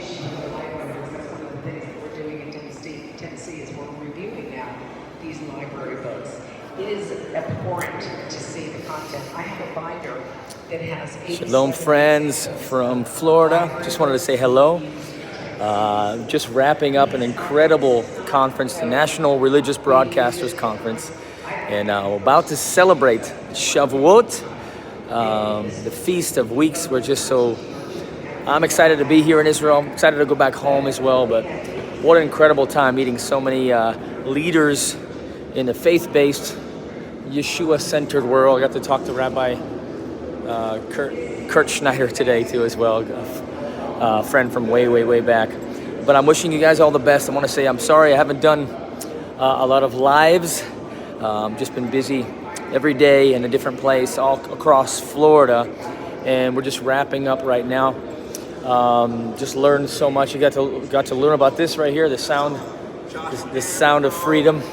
issue for the libraries. That's one of the things that we're doing in Tennessee is we're reviewing now these library books. It is abhorrent to see the content. I have a binder that has 87 Shalom, friends from Florida. Just wanted to say hello. Just wrapping up an incredible conference, the National Religious Broadcasters Conference, and we're about to celebrate Shavuot, the Feast of Weeks. I'm excited to be here in Israel. I'm excited to go back home as well, but what an incredible time meeting so many leaders in the faith-based, Yeshua-centered world. I got to talk to Rabbi Kurt Schneider today too as well, a friend from way back. But I'm wishing you guys all the best. I want to say I'm sorry I haven't done a lot of lives. Just been busy every day in a different place all across Florida, and we're just wrapping up right now. Just learned so much. You got to learn about this right here, the sound of freedom.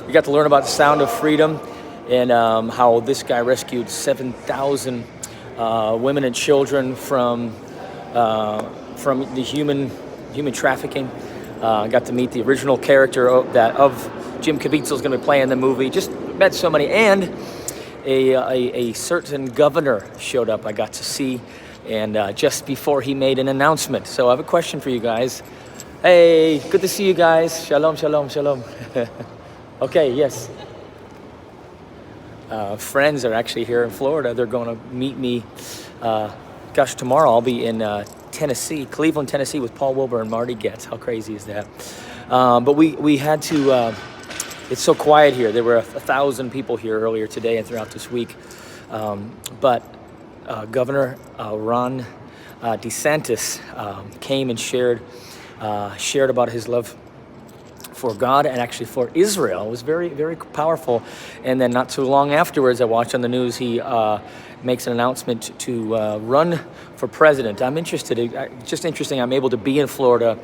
We got to learn about the sound of freedom and how this guy rescued 7,000 women and children from the human trafficking. Got to meet the original character of Jim Caviezel is going to be playing the movie. Just met so many, and a certain governor showed up. I got to see, and just before he made an announcement. So I have a question for you guys. Hey, good to see you guys. Shalom, shalom, shalom. Okay, yes. Friends are actually here in Florida. They're going to meet me. Tomorrow I'll be in Tennessee, Cleveland, Tennessee, with Paul Wilbur and Marty Getz. How crazy is that? But we had to. It's so quiet here. There were 1,000 people here earlier today and throughout this week. But Governor Ron DeSantis came and shared about his love for God and actually for Israel. It was very powerful. And then not too long afterwards, I watched on the news, he makes an announcement to run for president. I'm interested. Just interesting. I'm able to be in Florida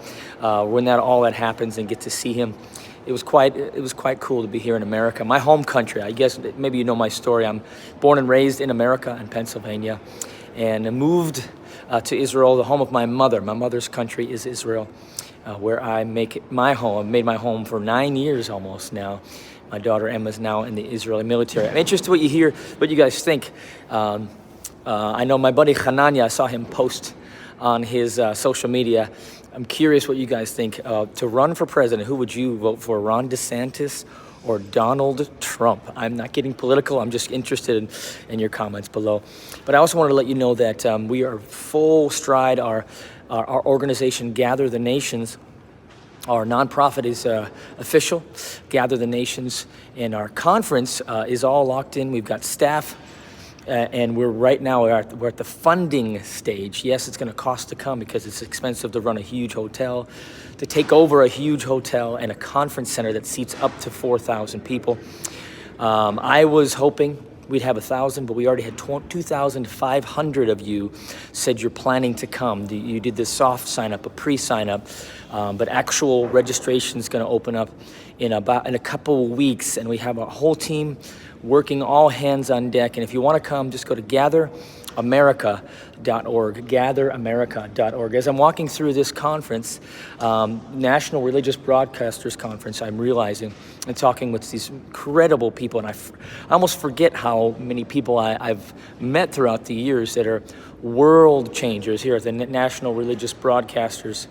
when all that happens and get to see him. It was quite cool to be here in America, my home country. I guess maybe you know my story. I'm born and raised in America, in Pennsylvania, and moved to Israel, the home of my mother. My mother's country is Israel, where I make my home. I've made my home for 9 years almost now. My daughter Emma's now in the Israeli military. I'm interested what you guys think. I know my buddy Hananya, I saw him post on his social media. I'm curious what you guys think. To run for president, who would you vote for, Ron DeSantis or Donald Trump? I'm not getting political. I'm just interested in your comments below. But I also wanted to let you know that we are full stride. Our organization, Gather the Nations, our nonprofit is official, Gather the Nations, and our conference is all locked in. We've got staff. And we're at the funding stage. Yes, it's going to cost to come because it's expensive to run a huge hotel, to take over a huge hotel and a conference center that seats up to 4,000 people. I was hoping we'd have 1,000, but we already had 2,500 of you said you're planning to come. You did this soft sign up, a pre-sign up, but actual registration is going to open up in a couple of weeks, and we have a whole team working all hands on deck. And if you want to come, just go to gatheramerica.org, gatheramerica.org. As I'm walking through this conference, National Religious Broadcasters Conference, I'm realizing and talking with these incredible people, and I almost forget how many people I've met throughout the years that are world changers here at the National Religious Broadcasters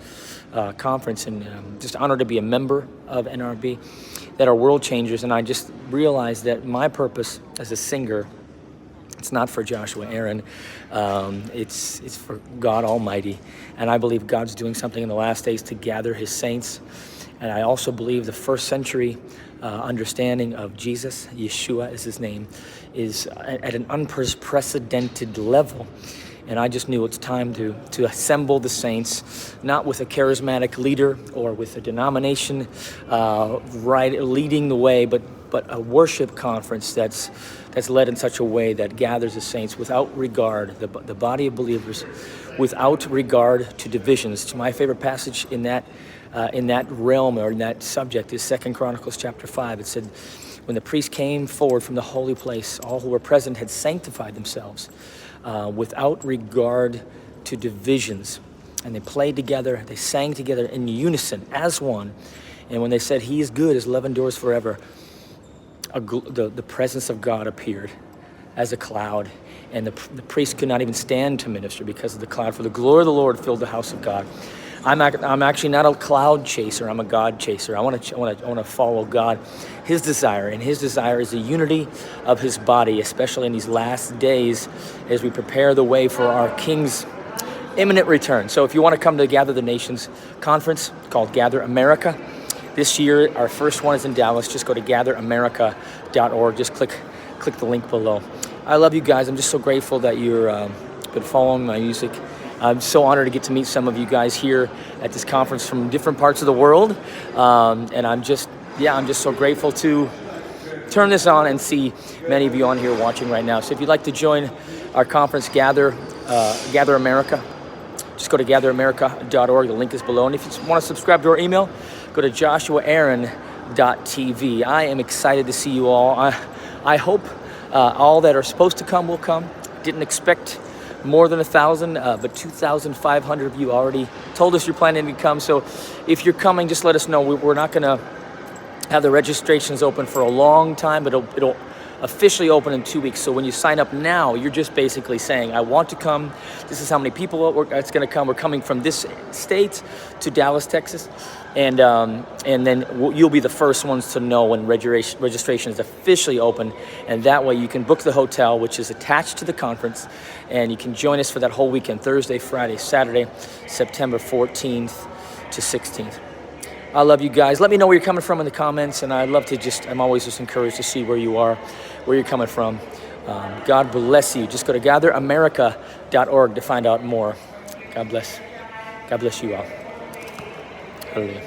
Conference, and just honored to be a member of NRB, that are world changers. And I just realized that my purpose as a singer, it's not for Joshua Aaron, it's for God Almighty. And I believe God's doing something in the last days to gather his saints. And I also believe the first century understanding of Jesus, Yeshua is his name, is at an unprecedented level. And I just knew it's time to assemble the saints, not with a charismatic leader or with a denomination leading the way, but a worship conference that's led in such a way that gathers the saints without regard, the body of believers, without regard to divisions. To my favorite passage in that realm or in that subject is 2 Chronicles chapter 5. It said, when the priest came forward from the holy place, all who were present had sanctified themselves without regard to divisions. and they played together, they sang together in unison as one. And when they said, "He is good, his love endures forever," the presence of God appeared as a cloud, and the priest could not even stand to minister because of the cloud, for the glory of the Lord filled the house of God. I'm actually not a cloud chaser. I'm a God chaser. I want to follow God, His desire, and His desire is the unity of His body, especially in these last days as we prepare the way for our King's imminent return. So if you want to come to Gather the Nations conference called Gather America, this year our first one is in Dallas. Just go to gatheramerica.org. Just click the link below. I love you guys. I'm just so grateful that you're been following my music. I'm so honored to get to meet some of you guys here at this conference from different parts of the world. And I'm just so grateful to turn this on and see many of you on here watching right now. So if you'd like to join our conference, Gather America, just go to gatheramerica.org. The link is below. And if you want to subscribe to our email, go to joshuaaaron.tv. I am excited to see you all. I hope all that are supposed to come will come. Didn't expect more than 1,000, but 2,500 of you already told us you're planning to come. So if you're coming, just let us know. We're not going to have the registrations open for a long time, but it'll officially open in 2 weeks. So when you sign up now, you're just basically saying, I want to come. This is how many people it's going to come. We're coming from this state to Dallas, Texas. And then you'll be the first ones to know when registration is officially open. And that way you can book the hotel, which is attached to the conference. And you can join us for that whole weekend, Thursday, Friday, Saturday, September 14th to 16th. I love you guys. Let me know where you're coming from in the comments. And I'm always just encouraged to see where you are, where you're coming from. God bless you. Just go to gatheramerica.org to find out more. God bless. God bless you all. Hallelujah.